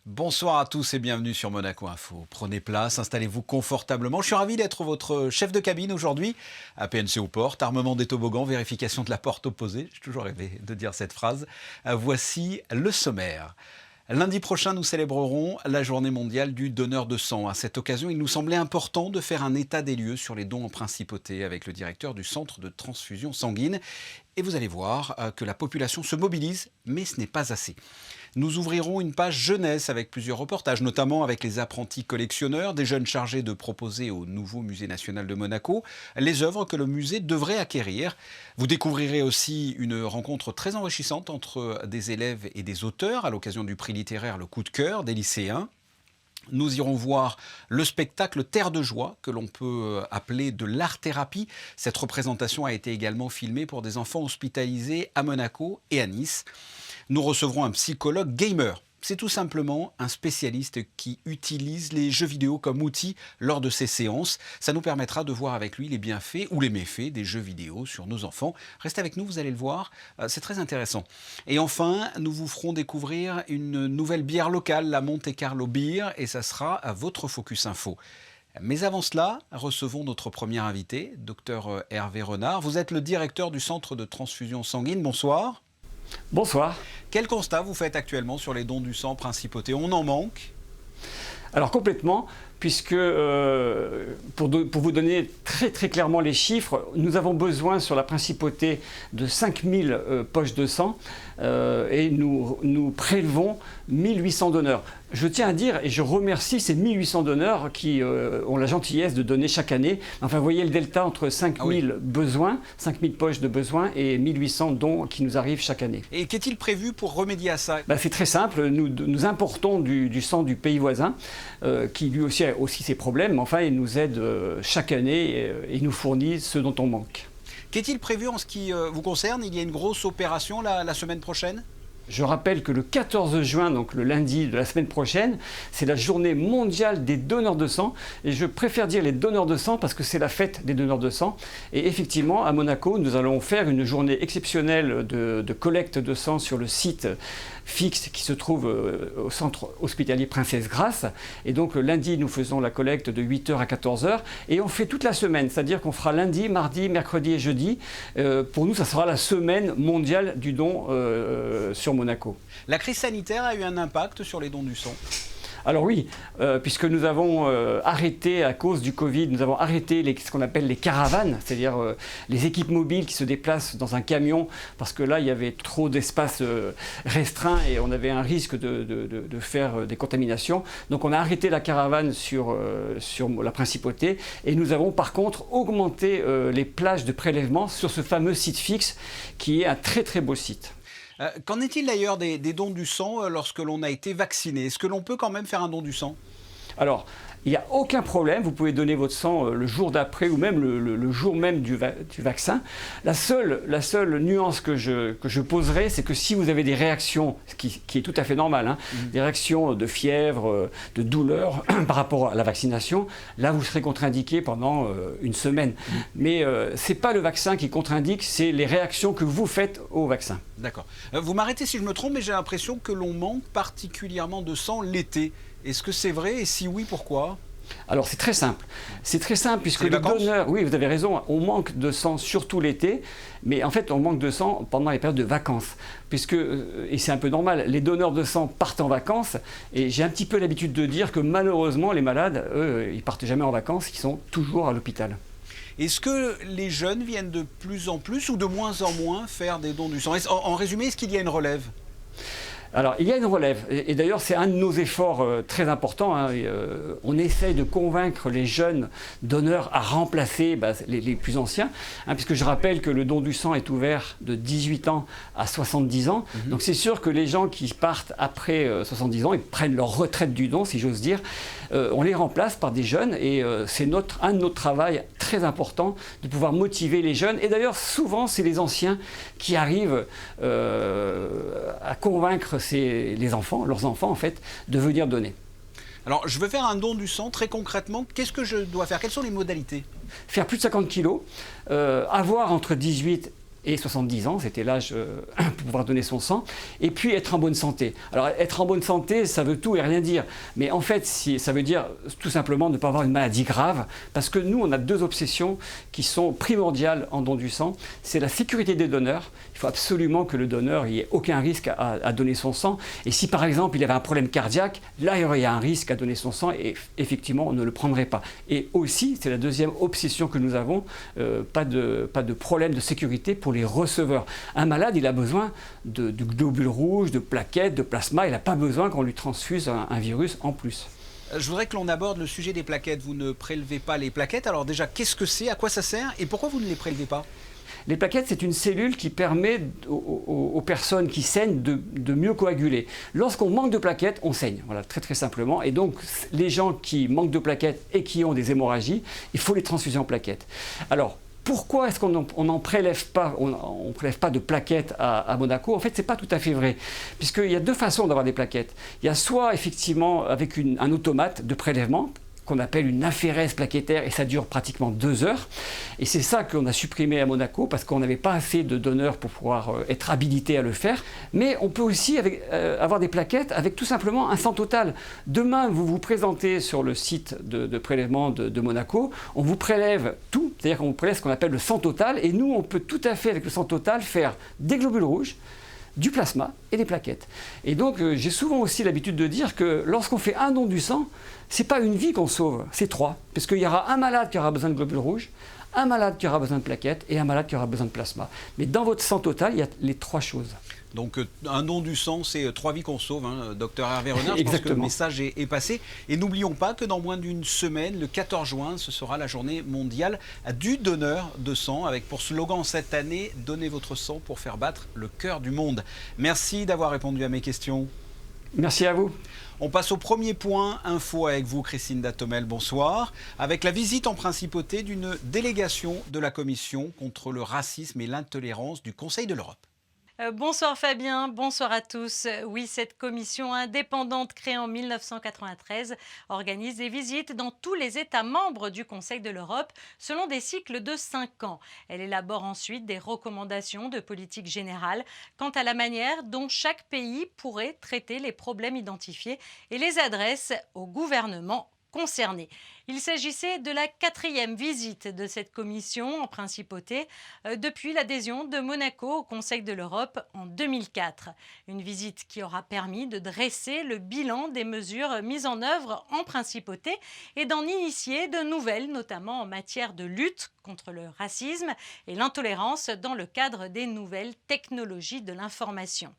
Bonsoir à tous et bienvenue sur Monaco Info. Prenez place, installez-vous confortablement. Je suis ravi d'être votre chef de cabine aujourd'hui. À PNC aux portes, armement des toboggans, vérification de la porte opposée. J'ai toujours rêvé de dire cette phrase. Voici le sommaire. Lundi prochain, nous célébrerons la journée mondiale du donneur de sang. À cette occasion, il nous semblait important de faire un état des lieux sur les dons en principauté avec le directeur du centre de transfusion sanguine. Et vous allez voir que la population se mobilise, mais ce n'est pas assez. Nous ouvrirons une page jeunesse avec plusieurs reportages, notamment avec les apprentis collectionneurs, des jeunes chargés de proposer au nouveau musée national de Monaco les œuvres que le musée devrait acquérir. Vous découvrirez aussi une rencontre très enrichissante entre des élèves et des auteurs à l'occasion du prix littéraire Le Coup de cœur des lycéens. Nous irons voir le spectacle Terre de joie, que l'on peut appeler de l'art-thérapie. Cette représentation a été également filmée pour des enfants hospitalisés à Monaco et à Nice. Nous recevrons un psychologue gamer. C'est tout simplement un spécialiste qui utilise les jeux vidéo comme outil lors de ses séances. Ça nous permettra de voir avec lui les bienfaits ou les méfaits des jeux vidéo sur nos enfants. Restez avec nous, vous allez le voir, c'est très intéressant. Et enfin, nous vous ferons découvrir une nouvelle bière locale, la Monte Carlo Beer, et ça sera à votre Focus Info. Mais avant cela, recevons notre premier invité, Dr Hervé Renard. Vous êtes le directeur du centre de transfusion sanguine. Bonsoir. Bonsoir. Quel constat vous faites actuellement sur les dons du sang principauté? On en manque? Alors complètement, puisque pour vous donner très clairement les chiffres, nous avons besoin sur la principauté de 5000 poches de sang et nous prélevons 1800 donneurs. Je tiens à dire, et je remercie ces 1800 donneurs qui ont la gentillesse de donner chaque année. Enfin, vous voyez le delta entre 5000 besoins, 5000 poches de besoins et 1800 dons qui nous arrivent chaque année. Et qu'est-il prévu pour remédier à ça? C'est très simple, nous importons du sang du pays voisin qui lui aussi a ses problèmes, mais enfin il nous aide chaque année et nous fournit ce dont on manque. Qu'est-il prévu en ce qui vous concerne? Il y a une grosse opération la semaine prochaine? Je rappelle que le 14 juin, donc le lundi de la semaine prochaine, c'est la journée mondiale des donneurs de sang. Et je préfère dire les donneurs de sang parce que c'est la fête des donneurs de sang. Et effectivement, à Monaco, nous allons faire une journée exceptionnelle de collecte de sang sur le site fixe qui se trouve au centre hospitalier Princesse Grasse. Et donc le lundi, nous faisons la collecte de 8h à 14h. Et on fait toute la semaine, c'est-à-dire qu'on fera lundi, mardi, mercredi et jeudi. Pour nous, ça sera la semaine mondiale du don sur Monaco. La crise sanitaire a eu un impact sur les dons du sang? Alors oui, puisque nous avons arrêté, à cause du Covid, nous avons arrêté ce qu'on appelle les caravanes, c'est-à-dire les équipes mobiles qui se déplacent dans un camion, parce que là, il y avait trop d'espace restreint et on avait un risque de faire des contaminations. Donc on a arrêté la caravane sur la principauté et nous avons par contre augmenté les plages de prélèvement sur ce fameux site fixe qui est un très beau site. Qu'en est-il d'ailleurs des dons du sang lorsque l'on a été vacciné? Est-ce que l'on peut quand même faire un don du sang? Alors, il n'y a aucun problème, vous pouvez donner votre sang le jour d'après ou même le jour même du vaccin. La seule nuance que je poserai, c'est que si vous avez des réactions, ce qui est tout à fait normal, des réactions de fièvre, de douleur par rapport à la vaccination, là vous serez contre-indiqué pendant une semaine. Mais ce n'est pas le vaccin qui contre-indique, c'est les réactions que vous faites au vaccin. D'accord. Vous m'arrêtez si je me trompe, mais j'ai l'impression que l'on manque particulièrement de sang l'été. Est-ce que c'est vrai? Et si oui, pourquoi? Alors c'est très simple. C'est très simple puisque les donneurs, oui vous avez raison, on manque de sang surtout l'été, mais en fait on manque de sang pendant les périodes de vacances. Puisque, et c'est un peu normal, les donneurs de sang partent en vacances et j'ai un petit peu l'habitude de dire que malheureusement les malades, eux, ils partent jamais en vacances, ils sont toujours à l'hôpital. Est-ce que les jeunes viennent de plus en plus ou de moins en moins faire des dons du sang? En résumé, est-ce qu'il y a une relève? Alors, il y a une relève, et d'ailleurs c'est un de nos efforts très importants. On essaye de convaincre les jeunes donneurs à remplacer les plus anciens, puisque je rappelle que le don du sang est ouvert de 18 ans à 70 ans. Donc c'est sûr que les gens qui partent après 70 ans, ils prennent leur retraite du don, si j'ose dire, on les remplace par des jeunes, et c'est un de nos travaux très important de pouvoir motiver les jeunes. Et d'ailleurs, souvent, c'est les anciens qui arrivent à convaincre leurs enfants en fait, de venir donner. Alors, je veux faire un don du sang, très concrètement, qu'est-ce que je dois faire? Quelles sont les modalités? Faire plus de 50 kilos, avoir entre 18 et 70 ans, c'était l'âge pour pouvoir donner son sang, et puis être en bonne santé. Alors être en bonne santé, ça veut tout et rien dire, mais en fait ça veut dire tout simplement ne pas avoir une maladie grave, parce que nous on a deux obsessions qui sont primordiales en don du sang, c'est la sécurité des donneurs, il faut absolument que le donneur n'ait aucun risque à donner son sang, et si par exemple il avait un problème cardiaque, là il y aurait un risque à donner son sang, et effectivement on ne le prendrait pas. Et aussi, c'est la deuxième obsession que nous avons, pas de problème de sécurité pour les receveurs. Un malade, il a besoin de globules rouges, de plaquettes, de plasma, il n'a pas besoin qu'on lui transfuse un virus en plus. Je voudrais que l'on aborde le sujet des plaquettes. Vous ne prélevez pas les plaquettes. Alors déjà, qu'est-ce que c'est? À quoi ça sert? Et pourquoi vous ne les prélevez pas? Les plaquettes, c'est une cellule qui permet aux personnes qui saignent de mieux coaguler. Lorsqu'on manque de plaquettes, on saigne, voilà, très très simplement. Et donc, les gens qui manquent de plaquettes et qui ont des hémorragies, il faut les transfuser en plaquettes. Alors, pourquoi est-ce qu'on n'en prélève pas, on prélève pas de plaquettes à Monaco? En fait, ce n'est pas tout à fait vrai, puisqu'il y a deux façons d'avoir des plaquettes. Il y a soit effectivement avec un automate de prélèvement, qu'on appelle une aphérèse plaquettaire, et ça dure pratiquement 2 heures. Et c'est ça qu'on a supprimé à Monaco, parce qu'on n'avait pas assez de donneurs pour pouvoir être habilité à le faire. Mais on peut aussi avoir des plaquettes avec tout simplement un sang total. Demain, vous vous présentez sur le site de prélèvement de Monaco, on vous prélève tout, c'est-à-dire qu'on vous prélève ce qu'on appelle le sang total, et nous, on peut tout à fait, avec le sang total, faire des globules rouges, du plasma et des plaquettes. Et donc, j'ai souvent aussi l'habitude de dire que lorsqu'on fait un don du sang, c'est pas une vie qu'on sauve, c'est 3. Parce qu'il y aura un malade qui aura besoin de globules rouges, un malade qui aura besoin de plaquettes et un malade qui aura besoin de plasma. Mais dans votre sang total, il y a les 3 choses. Donc un don du sang, c'est 3 vies qu'on sauve, hein, docteur Hervé Renard. Je pense que le message est passé. Et n'oublions pas que dans moins d'une semaine, le 14 juin, ce sera la journée mondiale du donneur de sang, avec pour slogan cette année, donnez votre sang pour faire battre le cœur du monde. Merci d'avoir répondu à mes questions. Merci à vous. On passe au premier point info avec vous, Christine Datomel. Bonsoir. Avec la visite en principauté d'une délégation de la Commission contre le racisme et l'intolérance du Conseil de l'Europe. Bonsoir Fabien, bonsoir à tous. Oui, cette commission indépendante créée en 1993 organise des visites dans tous les États membres du Conseil de l'Europe selon des cycles de 5 ans. Elle élabore ensuite des recommandations de politique générale quant à la manière dont chaque pays pourrait traiter les problèmes identifiés et les adresse au gouvernement concernés. Il s'agissait de la 4e visite de cette commission en principauté depuis l'adhésion de Monaco au Conseil de l'Europe en 2004. Une visite qui aura permis de dresser le bilan des mesures mises en œuvre en principauté et d'en initier de nouvelles, notamment en matière de lutte contre le racisme et l'intolérance dans le cadre des nouvelles technologies de l'information.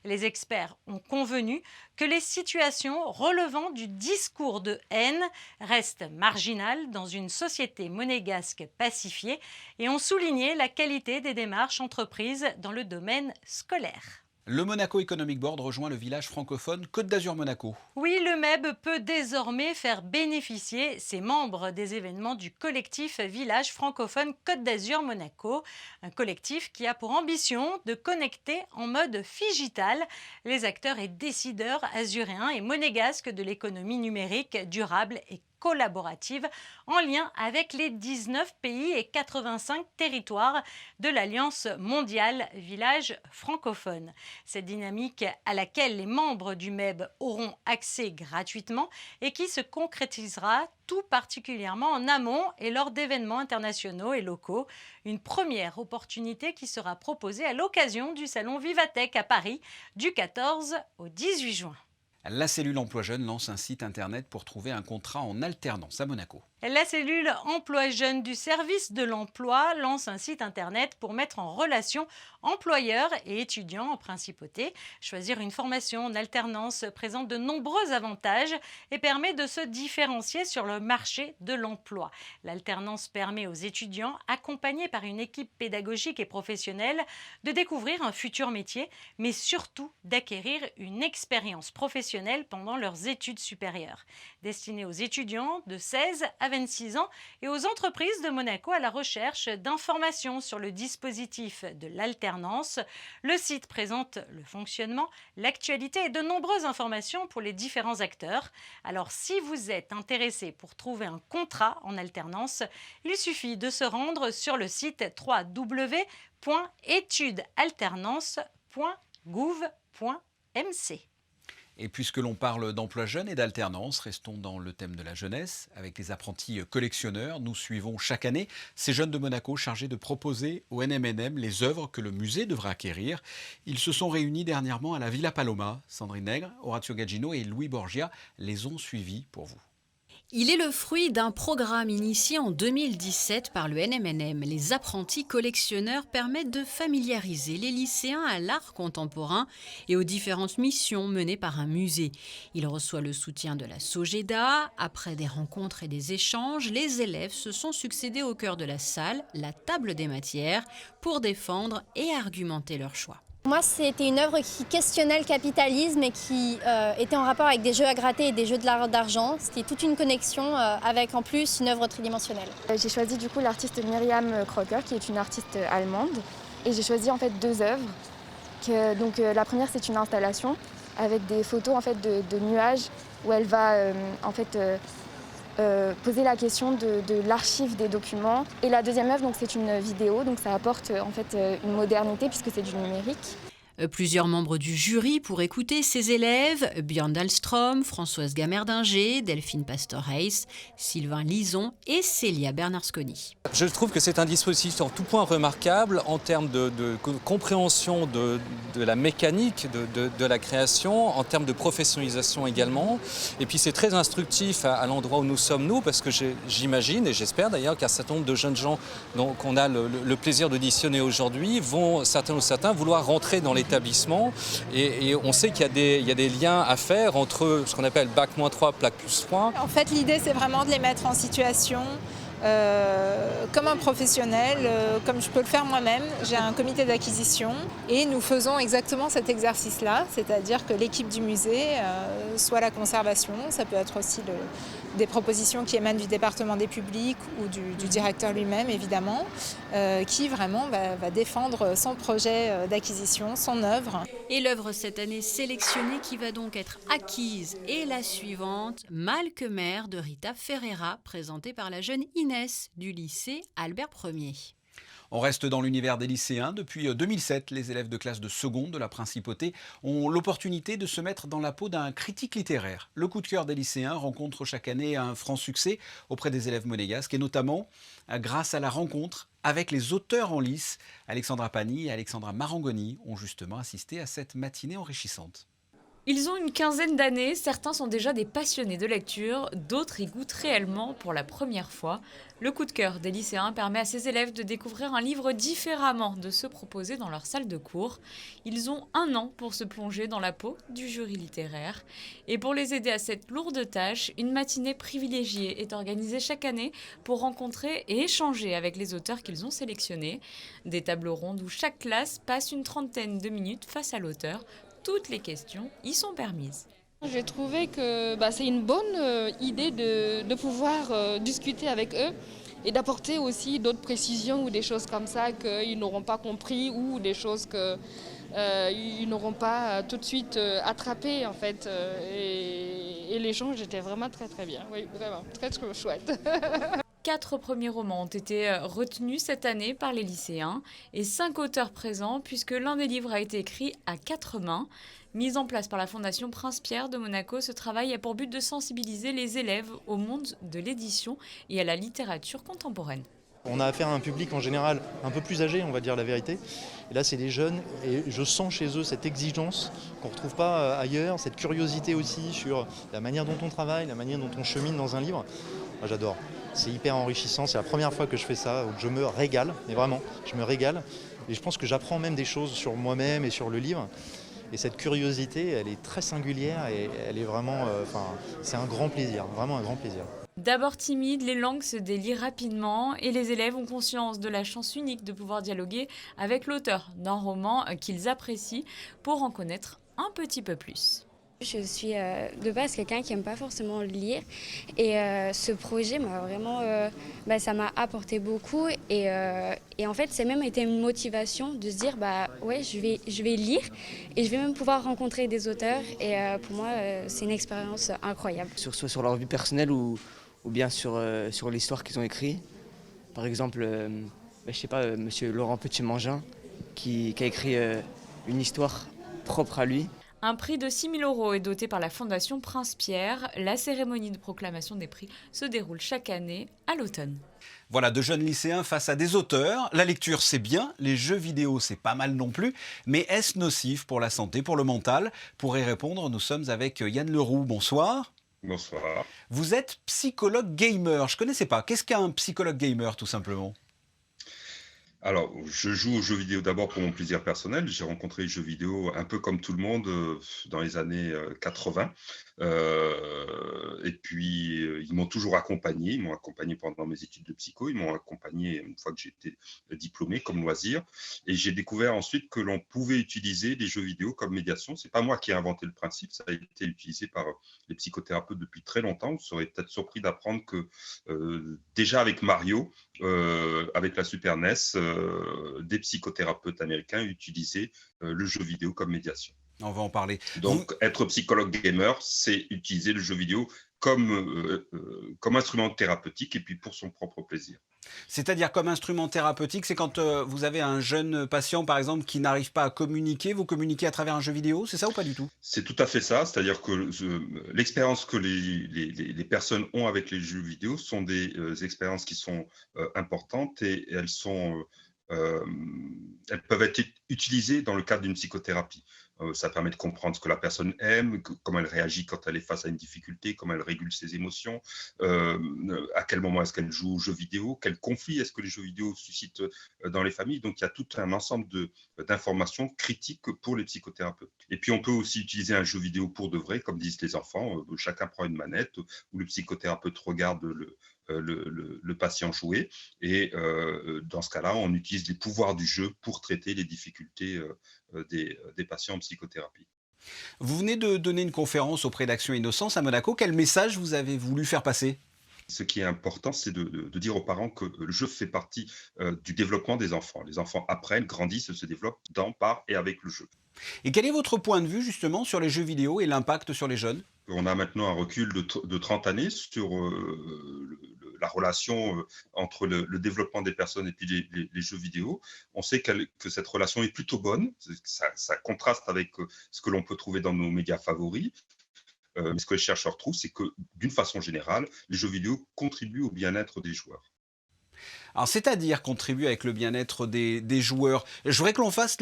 Les experts ont convenu que les situations relevant du discours de haine restent marginales dans une société monégasque pacifiée et ont souligné la qualité des démarches entreprises dans le domaine scolaire. Le Monaco Economic Board rejoint le village francophone Côte d'Azur Monaco. Oui, le MEB peut désormais faire bénéficier ses membres des événements du collectif Village francophone Côte d'Azur Monaco, un collectif qui a pour ambition de connecter en mode figital les acteurs et décideurs azuréens et monégasques de l'économie numérique durable et collaborative en lien avec les 19 pays et 85 territoires de l'Alliance mondiale Village francophone. Cette dynamique à laquelle les membres du MEB auront accès gratuitement et qui se concrétisera tout particulièrement en amont et lors d'événements internationaux et locaux. Une première opportunité qui sera proposée à l'occasion du salon Vivatech à Paris du 14 au 18 juin. La cellule Emploi Jeune lance un site internet pour trouver un contrat en alternance à Monaco. La cellule Emploi Jeune du service de l'emploi lance un site internet pour mettre en relation employeurs et étudiants en principauté. Choisir une formation en alternance présente de nombreux avantages et permet de se différencier sur le marché de l'emploi. L'alternance permet aux étudiants, accompagnés par une équipe pédagogique et professionnelle, de découvrir un futur métier, mais surtout d'acquérir une expérience professionnelle pendant leurs études supérieures. Destinée aux étudiants de 16 à 26 ans et aux entreprises de Monaco à la recherche d'informations sur le dispositif de l'alternance. Le site présente le fonctionnement, l'actualité et de nombreuses informations pour les différents acteurs. Alors si vous êtes intéressé pour trouver un contrat en alternance, il suffit de se rendre sur le site www.étudesalternance.gouv.mc. Et puisque l'on parle d'emploi jeune et d'alternance, restons dans le thème de la jeunesse. Avec les apprentis collectionneurs, nous suivons chaque année ces jeunes de Monaco chargés de proposer au NMNM les œuvres que le musée devra acquérir. Ils se sont réunis dernièrement à la Villa Paloma. Sandrine Nègre, Horacio Gaggino et Louis Borgia les ont suivis pour vous. Il est le fruit d'un programme initié en 2017 par le NMNM. Les apprentis collectionneurs permettent de familiariser les lycéens à l'art contemporain et aux différentes missions menées par un musée. Il reçoit le soutien de la Sogeda. Après des rencontres et des échanges, les élèves se sont succédés au cœur de la salle, la table des matières, pour défendre et argumenter leur choix. Moi, c'était une œuvre qui questionnait le capitalisme et qui était en rapport avec des jeux à gratter et des jeux d'argent. C'était toute une connexion avec en plus une œuvre tridimensionnelle. J'ai choisi du coup l'artiste Myriam Crocker, qui est une artiste allemande. Et j'ai choisi en fait 2 œuvres. Donc, la première, c'est une installation avec des photos en fait, de nuages où elle va poser la question de l'archive des documents. Et la deuxième œuvre, donc, c'est une vidéo, donc ça apporte en fait, une modernité puisque c'est du numérique. Plusieurs membres du jury pour écouter ces élèves, Björn Dahlström, Françoise Gamerdinger, Delphine Pastor-Hayes, Sylvain Lison et Célia Bernardsconi. Je trouve que c'est un dispositif en tout point remarquable en termes de compréhension de la mécanique de la création, en termes de professionnalisation également. Et puis c'est très instructif à l'endroit où nous sommes nous, parce que j'imagine et j'espère d'ailleurs qu'un certain nombre de jeunes gens qu'on a le plaisir d'auditionner aujourd'hui vont, certains vouloir rentrer dans l'établissement. Et on sait qu'il y a des liens à faire entre ce qu'on appelle Bac-3, Bac+3. En fait, l'idée, c'est vraiment de les mettre en situation comme un professionnel, comme je peux le faire moi-même. J'ai un comité d'acquisition et nous faisons exactement cet exercice-là, c'est-à-dire que l'équipe du musée, soit la conservation, ça peut être aussi des propositions qui émanent du département des publics ou du directeur lui-même, évidemment, qui vraiment va défendre son projet d'acquisition, son œuvre. Et l'œuvre cette année sélectionnée qui va donc être acquise est la suivante, Malque-Mère de Rita Ferreira, présentée par la jeune Inès du lycée Albert Ier. On reste dans l'univers des lycéens. Depuis 2007, les élèves de classe de seconde de la Principauté ont l'opportunité de se mettre dans la peau d'un critique littéraire. Le coup de cœur des lycéens rencontre chaque année un franc succès auprès des élèves monégasques et notamment grâce à la rencontre avec les auteurs en lice. Alexandra Pani et Alexandra Marangoni ont justement assisté à cette matinée enrichissante. Ils ont une quinzaine d'années, certains sont déjà des passionnés de lecture, d'autres y goûtent réellement pour la première fois. Le coup de cœur des lycéens permet à ces élèves de découvrir un livre différemment de ceux proposés dans leur salle de cours. Ils ont 1 an pour se plonger dans la peau du jury littéraire. Et pour les aider à cette lourde tâche, une matinée privilégiée est organisée chaque année pour rencontrer et échanger avec les auteurs qu'ils ont sélectionnés. Des tables rondes où chaque classe passe une trentaine de minutes face à l'auteur. Toutes les questions y sont permises. J'ai trouvé que c'est une bonne idée de pouvoir discuter avec eux et d'apporter aussi d'autres précisions ou des choses comme ça qu'ils n'auront pas compris ou des choses qu'ils n'auront pas tout de suite attrapées en fait. Et l'échange était vraiment très très bien, oui vraiment, très très chouette. 4 premiers romans ont été retenus cette année par les lycéens et 5 auteurs présents puisque l'un des livres a été écrit à 4 mains. Mis en place par la Fondation Prince-Pierre de Monaco, ce travail a pour but de sensibiliser les élèves au monde de l'édition et à la littérature contemporaine. On a affaire à un public en général un peu plus âgé, on va dire la vérité. Et là, c'est des jeunes et je sens chez eux cette exigence qu'on ne retrouve pas ailleurs, cette curiosité aussi sur la manière dont on travaille, la manière dont on chemine dans un livre. Moi, j'adore. C'est hyper enrichissant, c'est la première fois que je fais ça, donc je me régale, mais vraiment, je me régale. Et je pense que j'apprends même des choses sur moi-même et sur le livre. Et cette curiosité, elle est très singulière et elle est vraiment, c'est un grand plaisir, vraiment un grand plaisir. D'abord timides, les langues se délient rapidement et les élèves ont conscience de la chance unique de pouvoir dialoguer avec l'auteur d'un roman qu'ils apprécient pour en connaître un petit peu plus. Je suis de base quelqu'un qui n'aime pas forcément lire et ce projet m'a vraiment, ça m'a apporté beaucoup et en fait c'est même été une motivation de se dire ouais je vais lire et je vais même pouvoir rencontrer des auteurs et pour moi c'est une expérience incroyable. Soit sur leur vie personnelle ou bien sur l'histoire qu'ils ont écrite. Par exemple, je sais pas, monsieur Laurent Petit-Mangin qui a écrit une histoire propre à lui. Un prix de 6 000 € est doté par la Fondation Prince Pierre. La cérémonie de proclamation des prix se déroule chaque année à l'automne. Voilà, de jeunes lycéens face à des auteurs. La lecture, c'est bien. Les jeux vidéo, c'est pas mal non plus. Mais est-ce nocif pour la santé, pour le mental? Pour y répondre, nous sommes avec Yann Leroux. Bonsoir. Bonsoir. Vous êtes psychologue gamer. Je ne connaissais pas. Qu'est-ce qu'un psychologue gamer, tout simplement? Alors, je joue aux jeux vidéo d'abord pour mon plaisir personnel. J'ai rencontré les jeux vidéo un peu comme tout le monde dans les années 80. Et puis, ils m'ont toujours accompagné. Ils m'ont accompagné pendant mes études de psycho. Ils m'ont accompagné une fois que j'étais diplômé comme loisir. Et j'ai découvert ensuite que l'on pouvait utiliser les jeux vidéo comme médiation. C'est pas moi qui ai inventé le principe. Ça a été utilisé par les psychothérapeutes depuis très longtemps. Vous serez peut-être surpris d'apprendre que déjà avec Mario, avec la Super NES, des psychothérapeutes américains utilisaient le jeu vidéo comme médiation. On va en parler. Donc, être psychologue gamer, c'est utiliser le jeu vidéo comme instrument thérapeutique et puis pour son propre plaisir. C'est-à-dire comme instrument thérapeutique, c'est quand vous avez un jeune patient, par exemple, qui n'arrive pas à communiquer, vous communiquez à travers un jeu vidéo, c'est ça ou pas du tout? C'est tout à fait ça, c'est-à-dire que l'expérience que les personnes ont avec les jeux vidéo sont des expériences qui sont importantes et elles peuvent être utilisées dans le cadre d'une psychothérapie. Ça permet de comprendre ce que la personne aime, comment elle réagit quand elle est face à une difficulté, comment elle régule ses émotions, à quel moment est-ce qu'elle joue aux jeux vidéo, quel conflit est-ce que les jeux vidéo suscitent dans les familles. Donc, il y a tout un ensemble d'informations critiques pour les psychothérapeutes. Et puis, on peut aussi utiliser un jeu vidéo pour de vrai, comme disent les enfants. Chacun prend une manette où le psychothérapeute regarde le patient jouer. Et dans ce cas-là, on utilise les pouvoirs du jeu pour traiter les difficultés des patients en psychothérapie. Vous venez de donner une conférence auprès d'Action Innocence à Monaco. Quel message vous avez voulu faire passer? Ce qui est important, c'est de dire aux parents que le jeu fait partie du développement des enfants. Les enfants apprennent, grandissent, se développent dans, par et avec le jeu. Et quel est votre point de vue justement sur les jeux vidéo et l'impact sur les jeunes? On a maintenant un recul de 30 années sur la relation entre le développement des personnes et puis les jeux vidéo. On sait que cette relation est plutôt bonne. Ça contraste avec ce que l'on peut trouver dans nos médias favoris. Mais ce que les chercheurs trouvent, c'est que d'une façon générale, les jeux vidéo contribuent au bien-être des joueurs. Alors, c'est-à-dire contribuer avec le bien-être des joueurs. Je voudrais que l'on fasse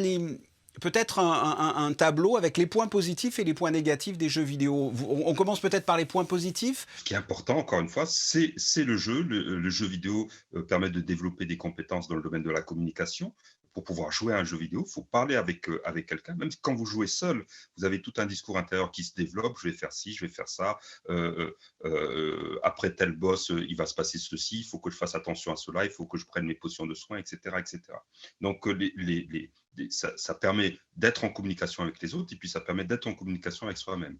peut-être un tableau avec les points positifs et les points négatifs des jeux vidéo. On commence peut-être par les points positifs. Ce qui est important, encore une fois, c'est le jeu. Le jeu vidéo permet de développer des compétences dans le domaine de la communication. Pour pouvoir jouer à un jeu vidéo, il faut parler avec quelqu'un. Même quand vous jouez seul, vous avez tout un discours intérieur qui se développe. Je vais faire ci, je vais faire ça. Après tel boss, il va se passer ceci. Il faut que je fasse attention à cela. Il faut que je prenne mes potions de soins, etc. etc. Donc, ça permet d'être en communication avec les autres et puis ça permet d'être en communication avec soi-même.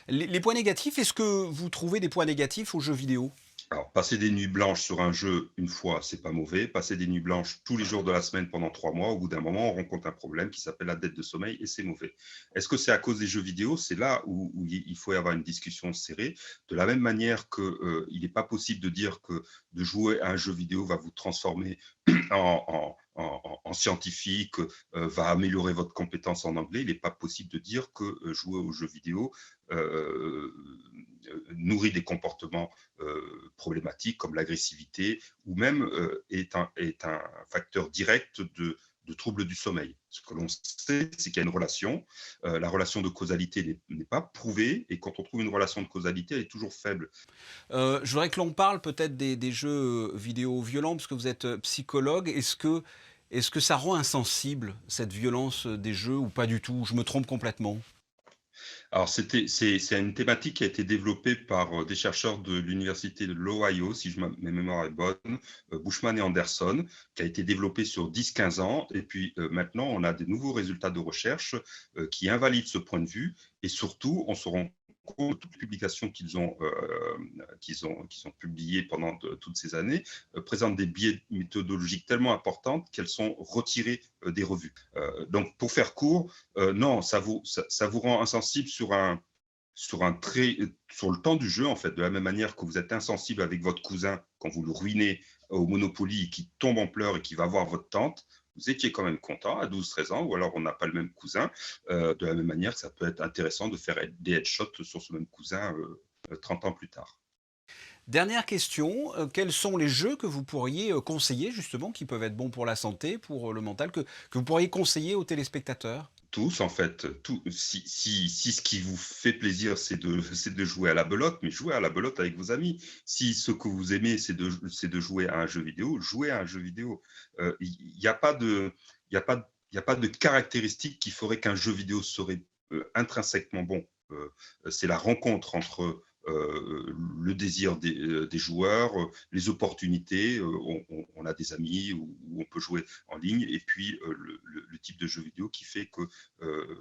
Les points négatifs, est-ce que vous trouvez des points négatifs aux jeux vidéo? Alors, passer des nuits blanches sur un jeu une fois, c'est pas mauvais. Passer des nuits blanches tous les jours de la semaine pendant 3 mois, au bout d'un moment, on rencontre un problème qui s'appelle la dette de sommeil et c'est mauvais. Est-ce que c'est à cause des jeux vidéo? C'est là où il faut y avoir une discussion serrée. De la même manière qu'il n'est pas possible de dire que de jouer à un jeu vidéo va vous transformer en scientifique, va améliorer votre compétence en anglais. Il n'est pas possible de dire que jouer aux jeux vidéo nourrit des comportements problématiques comme l'agressivité ou même est un facteur direct de troubles du sommeil. Ce que l'on sait, c'est qu'il y a une relation. La relation de causalité n'est pas prouvée et quand on trouve une relation de causalité, elle est toujours faible. Je voudrais que l'on parle peut-être des jeux vidéo violents parce que vous êtes psychologue. Est-ce que ça rend insensible cette violence des jeux ou pas du tout? Je me trompe complètement? Alors c'est une thématique qui a été développée par des chercheurs de l'université de l'Ohio, si ma mémoire est bonne, Bushman et Anderson, qui a été développée sur 10-15 ans. Et puis maintenant, on a des nouveaux résultats de recherche qui invalident ce point de vue. Et surtout, on se rend compte de toutes les publications qu'ils ont publiées pendant toutes ces années présentent des biais méthodologiques tellement importants qu'elles sont retirées des revues. Donc, pour faire court, non, ça vous rend insensible sur le temps du jeu, en fait, de la même manière que vous êtes insensible avec votre cousin quand vous le ruinez au Monopoly, qui tombe en pleurs et qui va voir votre tante. Vous étiez quand même content à 12-13 ans, ou alors on n'a pas le même cousin. De la même manière que ça peut être intéressant de faire des headshots sur ce même cousin 30 ans plus tard. Dernière question, quels sont les jeux que vous pourriez conseiller justement, qui peuvent être bons pour la santé, pour le mental, que vous pourriez conseiller aux téléspectateurs? Tous, en fait, si ce qui vous fait plaisir, c'est de jouer à la belote, mais jouez à la belote avec vos amis. Si ce que vous aimez, c'est de jouer à un jeu vidéo, jouez à un jeu vidéo. Il n'y a pas de caractéristiques qui feraient qu'un jeu vidéo serait intrinsèquement bon. C'est la rencontre entre le désir des joueurs, les opportunités, on a des amis où on peut jouer en ligne, et puis le type de jeu vidéo qui fait que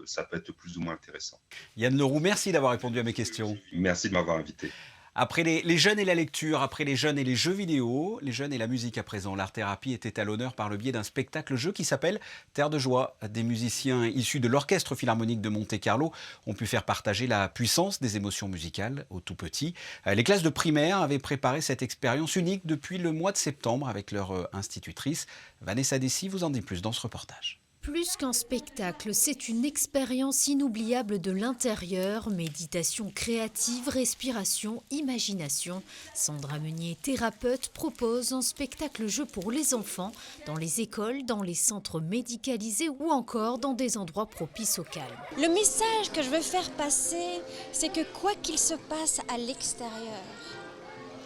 ça peut être plus ou moins intéressant. Yann Leroux, merci d'avoir répondu à mes questions. Merci de m'avoir invité. Après les jeunes et la lecture, après les jeunes et les jeux vidéo, les jeunes et la musique à présent. L'art-thérapie était à l'honneur par le biais d'un spectacle-jeu qui s'appelle Terre de joie. Des musiciens issus de l'Orchestre Philharmonique de Monte-Carlo ont pu faire partager la puissance des émotions musicales aux tout petits. Les classes de primaire avaient préparé cette expérience unique depuis le mois de septembre avec leur institutrice. Vanessa Dessy vous en dit plus dans ce reportage. Plus qu'un spectacle, c'est une expérience inoubliable de l'intérieur, méditation créative, respiration, imagination. Sandra Meunier, thérapeute, propose un spectacle-jeu pour les enfants, dans les écoles, dans les centres médicalisés ou encore dans des endroits propices au calme. Le message que je veux faire passer, c'est que quoi qu'il se passe à l'extérieur,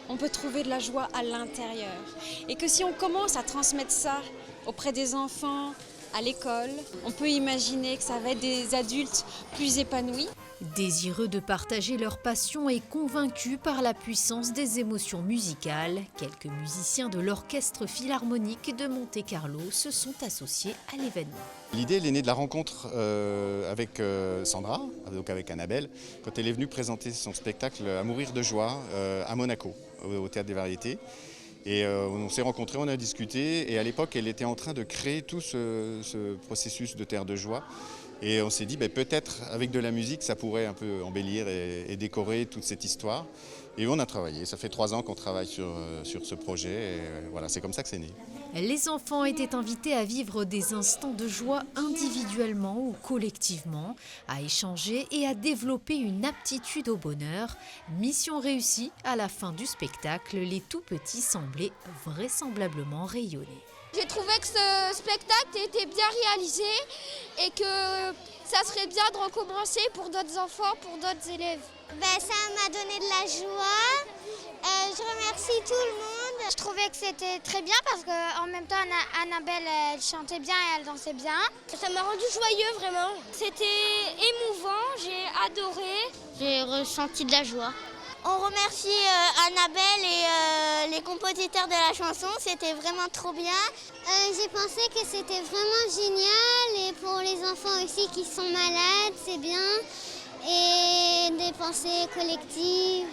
on peut trouver de la joie à l'intérieur. Et que si on commence à transmettre ça auprès des enfants, à l'école, on peut imaginer que ça va être des adultes plus épanouis. Désireux de partager leur passion et convaincus par la puissance des émotions musicales, quelques musiciens de l'Orchestre Philharmonique de Monte-Carlo se sont associés à l'événement. L'idée, elle est née de la rencontre avec Sandra, donc avec Annabelle, quand elle est venue présenter son spectacle À mourir de joie à Monaco, au Théâtre des Variétés. Et on s'est rencontrés, on a discuté, et à l'époque, elle était en train de créer tout ce processus de Terre de joie. Et on s'est dit, peut-être avec de la musique, ça pourrait un peu embellir et décorer toute cette histoire. Et on a travaillé, ça fait 3 ans qu'on travaille sur ce projet, et voilà, c'est comme ça que c'est né. Les enfants étaient invités à vivre des instants de joie individuellement ou collectivement, à échanger et à développer une aptitude au bonheur. Mission réussie, à la fin du spectacle, les tout-petits semblaient vraisemblablement rayonner. J'ai trouvé que ce spectacle était bien réalisé et que ça serait bien de recommencer pour d'autres enfants, pour d'autres élèves. Ça m'a donné de la joie. Je remercie tout le monde. Je trouvais que c'était très bien parce qu'en même temps, Annabelle, elle chantait bien et elle dansait bien. Ça m'a rendu joyeux, vraiment. C'était émouvant, j'ai adoré. J'ai ressenti de la joie. On remercie Annabelle et les compositeurs de la chanson, c'était vraiment trop bien. J'ai pensé que c'était vraiment génial et pour les enfants aussi qui sont malades, c'est bien. Et des pensées collectives.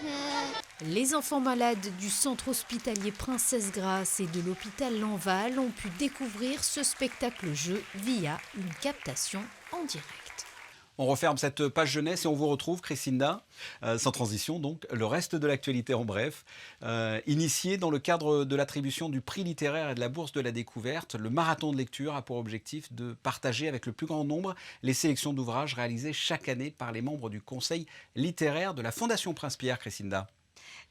Les enfants malades du centre hospitalier Princesse Grasse et de l'hôpital Lanval ont pu découvrir ce spectacle-jeu via une captation en direct. On referme cette page jeunesse et on vous retrouve, Christinda, sans transition donc, le reste de l'actualité en bref. Initié dans le cadre de l'attribution du prix littéraire et de la bourse de la découverte, le marathon de lecture a pour objectif de partager avec le plus grand nombre les sélections d'ouvrages réalisées chaque année par les membres du conseil littéraire de la Fondation Prince-Pierre, Christinda.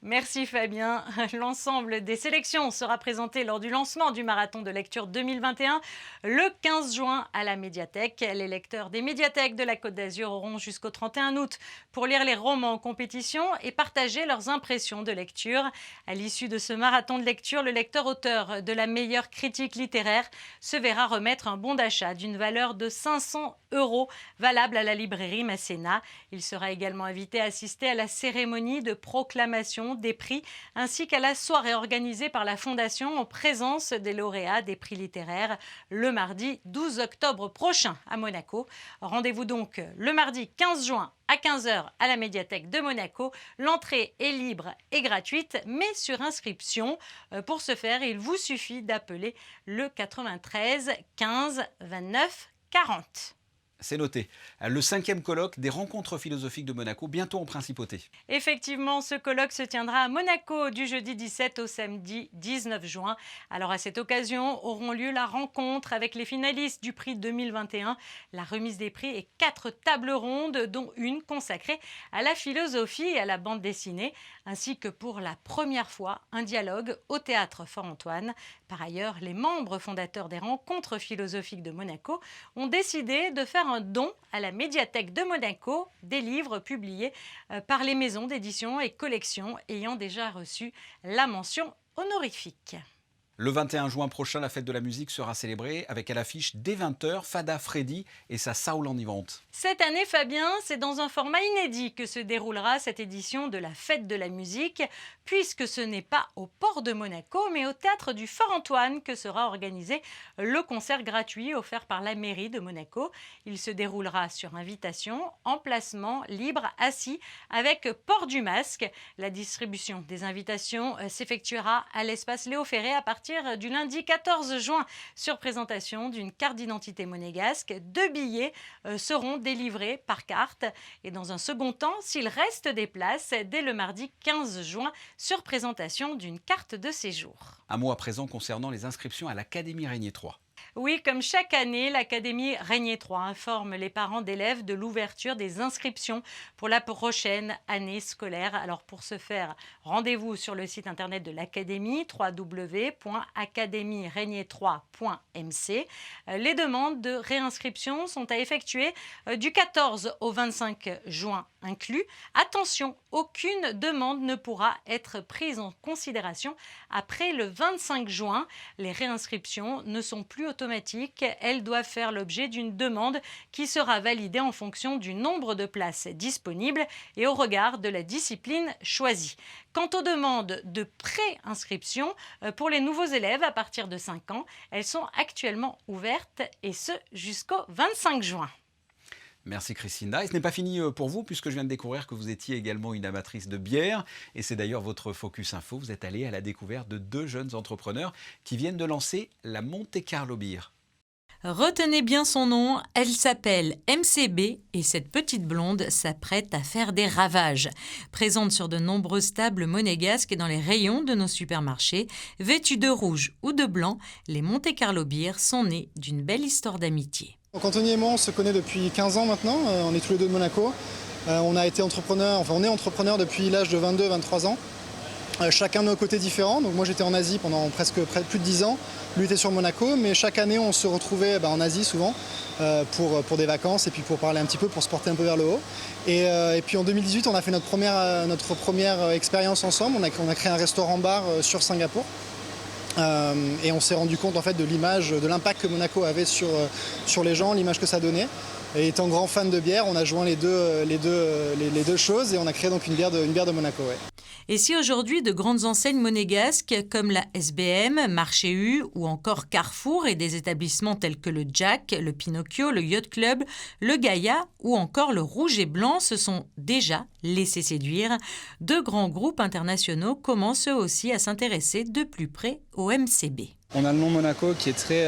Merci Fabien. L'ensemble des sélections sera présenté lors du lancement du Marathon de lecture 2021 le 15 juin à la médiathèque. Les lecteurs des médiathèques de la Côte d'Azur auront jusqu'au 31 août pour lire les romans en compétition et partager leurs impressions de lecture. À l'issue de ce marathon de lecture, le lecteur-auteur de la meilleure critique littéraire se verra remettre un bon d'achat d'une valeur de 500 € valable à la librairie Masséna. Il sera également invité à assister à la cérémonie de proclamation des prix ainsi qu'à la soirée organisée par la Fondation en présence des lauréats des prix littéraires le mardi 12 octobre prochain à Monaco. Rendez-vous donc le mardi 15 juin à 15 h à la médiathèque de Monaco. L'entrée est libre et gratuite, mais sur inscription. Pour ce faire, il vous suffit d'appeler le 93 15 29 40. C'est noté. Le 5e colloque des rencontres philosophiques de Monaco, bientôt en principauté. Effectivement, ce colloque se tiendra à Monaco du jeudi 17 au samedi 19 juin. Alors à cette occasion auront lieu la rencontre avec les finalistes du prix 2021, la remise des prix et 4 tables rondes, dont une consacrée à la philosophie et à la bande dessinée, ainsi que pour la première fois un dialogue au théâtre Fort-Antoine. Par ailleurs, les membres fondateurs des rencontres philosophiques de Monaco ont décidé de faire un don à la médiathèque de Monaco des livres publiés par les maisons d'édition et collections ayant déjà reçu la mention honorifique. Le 21 juin prochain, la fête de la musique sera célébrée avec à l'affiche dès 20 h Fada Freddy et sa Saoul enivrante. Cette année, Fabien, c'est dans un format inédit que se déroulera cette édition de la fête de la musique, puisque ce n'est pas au port de Monaco, mais au théâtre du Fort-Antoine que sera organisé le concert gratuit offert par la mairie de Monaco. Il se déroulera sur invitation, emplacement libre, assis, avec port du masque. La distribution des invitations s'effectuera à l'espace Léo Ferré à partir du lundi 14 juin sur présentation d'une carte d'identité monégasque. 2 billets seront délivrés par carte et dans un second temps, s'il reste des places, dès le mardi 15 juin sur présentation d'une carte de séjour. Un mot à présent concernant les inscriptions à l'Académie Régnier 3. Oui, comme chaque année, l'Académie Régnier 3 informe les parents d'élèves de l'ouverture des inscriptions pour la prochaine année scolaire. Alors pour ce faire, rendez-vous sur le site internet de l'Académie, www.academierégnier3.mc. Les demandes de réinscription sont à effectuer du 14 au 25 juin inclus. Attention, aucune demande ne pourra être prise en considération après le 25 juin. Les réinscriptions ne sont plus automatiques, elles doivent faire l'objet d'une demande qui sera validée en fonction du nombre de places disponibles et au regard de la discipline choisie. Quant aux demandes de pré-inscription pour les nouveaux élèves à partir de 5 ans, elles sont actuellement ouvertes et ce jusqu'au 25 juin. Merci Christina. Et ce n'est pas fini pour vous, puisque je viens de découvrir que vous étiez également une amatrice de bière. Et c'est d'ailleurs votre Focus Info. Vous êtes allé à la découverte de 2 jeunes entrepreneurs qui viennent de lancer la Monte Carlo Beer. Retenez bien son nom, elle s'appelle MCB et cette petite blonde s'apprête à faire des ravages. Présente sur de nombreuses tables monégasques et dans les rayons de nos supermarchés, vêtues de rouge ou de blanc, les Monte Carlo Beer sont nées d'une belle histoire d'amitié. Donc Anthony et moi, on se connaît depuis 15 ans maintenant, on est tous les deux de Monaco. On est entrepreneurs depuis l'âge de 22-23 ans. Chacun de nos côtés différents. Donc moi j'étais en Asie pendant plus de 10 ans, lui était sur Monaco, mais chaque année on se retrouvait en Asie souvent pour des vacances et puis pour parler un petit peu, pour se porter un peu vers le haut. Et puis en 2018 on a fait notre première expérience ensemble, on a créé un restaurant-bar sur Singapour. Et on s'est rendu compte en fait de l'image, de l'impact que Monaco avait sur les gens, l'image que ça donnait. Et étant grand fan de bière, on a joint les deux choses et on a créé donc une bière de Monaco. Ouais. Et si aujourd'hui de grandes enseignes monégasques comme la SBM, Marché U ou encore Carrefour et des établissements tels que le Jack, le Pinocchio, le Yacht Club, le Gaïa ou encore le Rouge et Blanc se sont déjà laissés séduire, 2 grands groupes internationaux commencent eux aussi à s'intéresser de plus près au MCB. On a le nom Monaco qui est très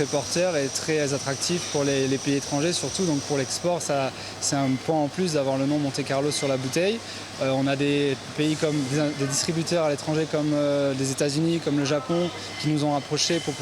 porteur et très attractif pour les pays étrangers surtout, donc pour l'export c'est un point en plus d'avoir le nom Monte Carlo sur la bouteille. On a des pays comme des distributeurs à l'étranger comme les États-Unis, comme le Japon qui nous ont approchés pour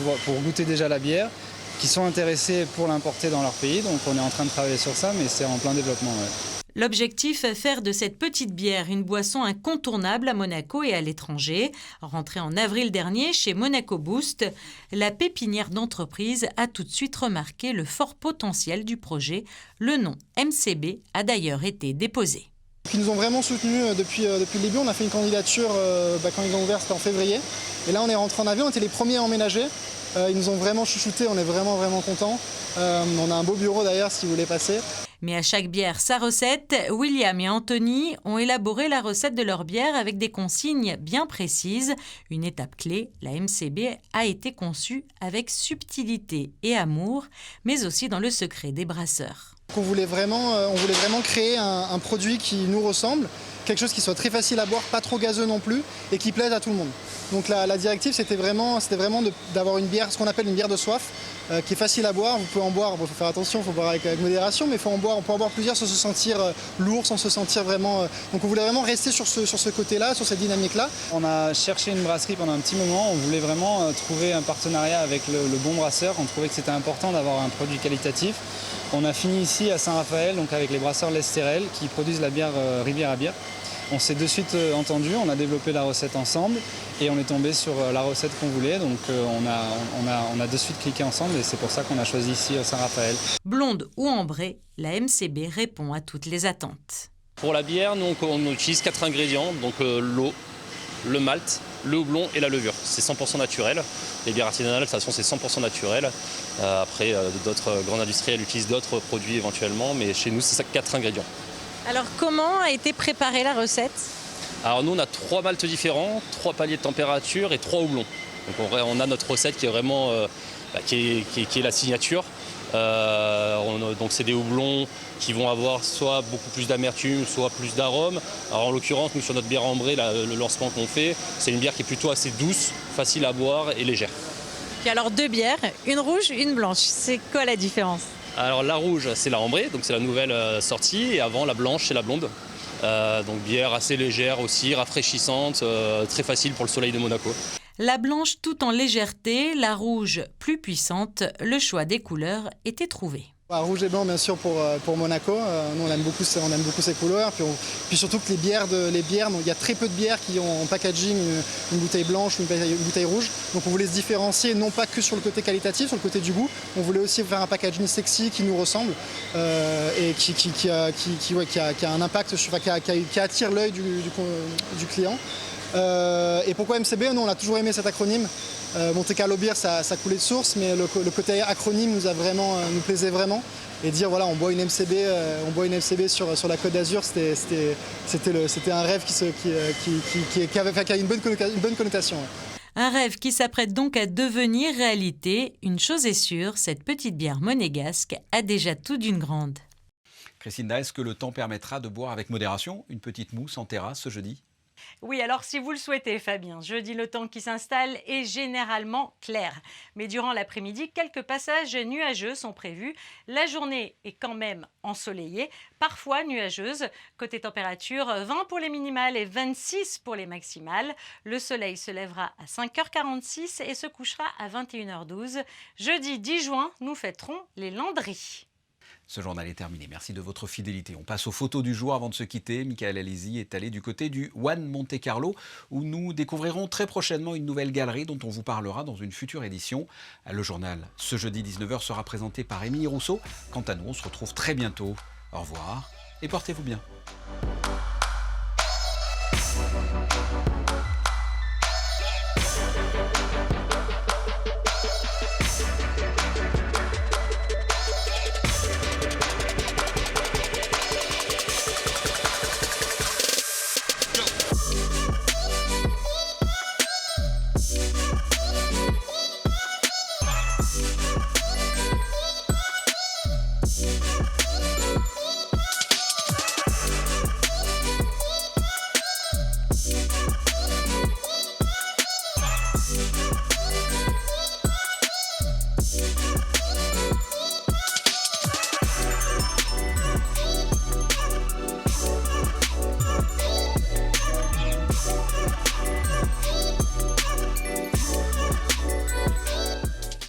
goûter déjà la bière, qui sont intéressés pour l'importer dans leur pays, donc on est en train de travailler sur ça mais c'est en plein développement. Ouais. L'objectif, faire de cette petite bière une boisson incontournable à Monaco et à l'étranger. Rentrée en avril dernier chez Monaco Boost, la pépinière d'entreprise a tout de suite remarqué le fort potentiel du projet. Le nom MCB a d'ailleurs été déposé. Ils nous ont vraiment soutenus depuis le début. On a fait une candidature quand ils ont ouvert, c'était en février. Et là, on est rentré en avion, on était les premiers à emménager. Ils nous ont vraiment chouchoutés, on est vraiment contents. On a un beau bureau d'ailleurs si vous voulez passer. Mais à chaque bière, sa recette. William et Anthony ont élaboré la recette de leur bière avec des consignes bien précises. Une étape clé, la MCB a été conçue avec subtilité et amour, mais aussi dans le secret des brasseurs. On voulait vraiment créer un produit qui nous ressemble, quelque chose qui soit très facile à boire, pas trop gazeux non plus, et qui plaise à tout le monde. Donc la directive, c'était vraiment d'avoir une bière, ce qu'on appelle une bière de soif, qui est facile à boire. Vous pouvez en boire, il faut faire attention, il faut boire avec modération, mais on peut en boire plusieurs sans se sentir lourd, sans se sentir vraiment... Donc on voulait vraiment rester sur ce côté-là, sur cette dynamique-là. On a cherché une brasserie pendant un petit moment, on voulait vraiment trouver un partenariat avec le bon brasseur, on trouvait que c'était important d'avoir un produit qualitatif. On a fini ici à Saint-Raphaël, donc avec les brasseurs L'Estérel qui produisent la bière Rivière à bière. On s'est de suite entendu, on a développé la recette ensemble et on est tombé sur la recette qu'on voulait. Donc on a de suite cliqué ensemble et c'est pour ça qu'on a choisi ici Saint-Raphaël. Blonde ou ambrée, la MCB répond à toutes les attentes. Pour la bière, nous, on utilise 4 ingrédients, donc l'eau, le malt, le houblon et la levure. C'est 100% naturel. Les bières artisanales, de toute façon, c'est 100% naturel. Après, d'autres grands industriels utilisent d'autres produits éventuellement, mais chez nous, c'est ça 4 ingrédients. Alors comment a été préparée la recette? Alors nous, on a 3 maltes différents, 3 paliers de température et 3 houblons. Donc on a notre recette qui est vraiment qui est la signature. Donc c'est des houblons qui vont avoir soit beaucoup plus d'amertume, soit plus d'arôme. Alors en l'occurrence, nous sur notre bière ambrée, le lancement qu'on fait, c'est une bière qui est plutôt assez douce, facile à boire et légère. Puis alors 2 bières, une rouge, une blanche. C'est quoi la différence? Alors la rouge, c'est la ambrée, donc c'est la nouvelle sortie, et avant la blanche, c'est la blonde. Donc bière assez légère aussi, rafraîchissante, très facile pour le soleil de Monaco. La blanche tout en légèreté, la rouge plus puissante, le choix des couleurs était trouvé. Rouge et blanc bien sûr pour Monaco, nous on aime beaucoup ces couleurs, puis surtout que les bières, il y a très peu de bières qui ont en packaging une bouteille blanche ou une bouteille rouge, donc on voulait se différencier non pas que sur le côté qualitatif, sur le côté du goût, on voulait aussi faire un packaging sexy qui nous ressemble et qui a un impact, qui attire l'œil du client. Et pourquoi MCB? Nous on a toujours aimé cet acronyme. Monte Carlo Beer, ça coulait de source, mais le côté acronyme nous plaisait vraiment. Et dire voilà, on boit une MCB sur la Côte d'Azur, c'était un rêve qui avait une bonne connotation. Ouais. Un rêve qui s'apprête donc à devenir réalité. Une chose est sûre, cette petite bière monégasque a déjà tout d'une grande. Christine, est-ce que le temps permettra de boire avec modération une petite mousse en terrasse ce jeudi? Oui, alors si vous le souhaitez, Fabien, jeudi, le temps qui s'installe est généralement clair. Mais durant l'après-midi, quelques passages nuageux sont prévus. La journée est quand même ensoleillée, parfois nuageuse. Côté température, 20 pour les minimales et 26 pour les maximales. Le soleil se lèvera à 5h46 et se couchera à 21h12. Jeudi 10 juin, nous fêterons les Landry. Ce journal est terminé. Merci de votre fidélité. On passe aux photos du jour avant de se quitter. Michael Alési est allé du côté du One Monte Carlo où nous découvrirons très prochainement une nouvelle galerie dont on vous parlera dans une future édition. Le journal, ce jeudi 19h, sera présenté par Émilie Rousseau. Quant à nous, on se retrouve très bientôt. Au revoir et portez-vous bien.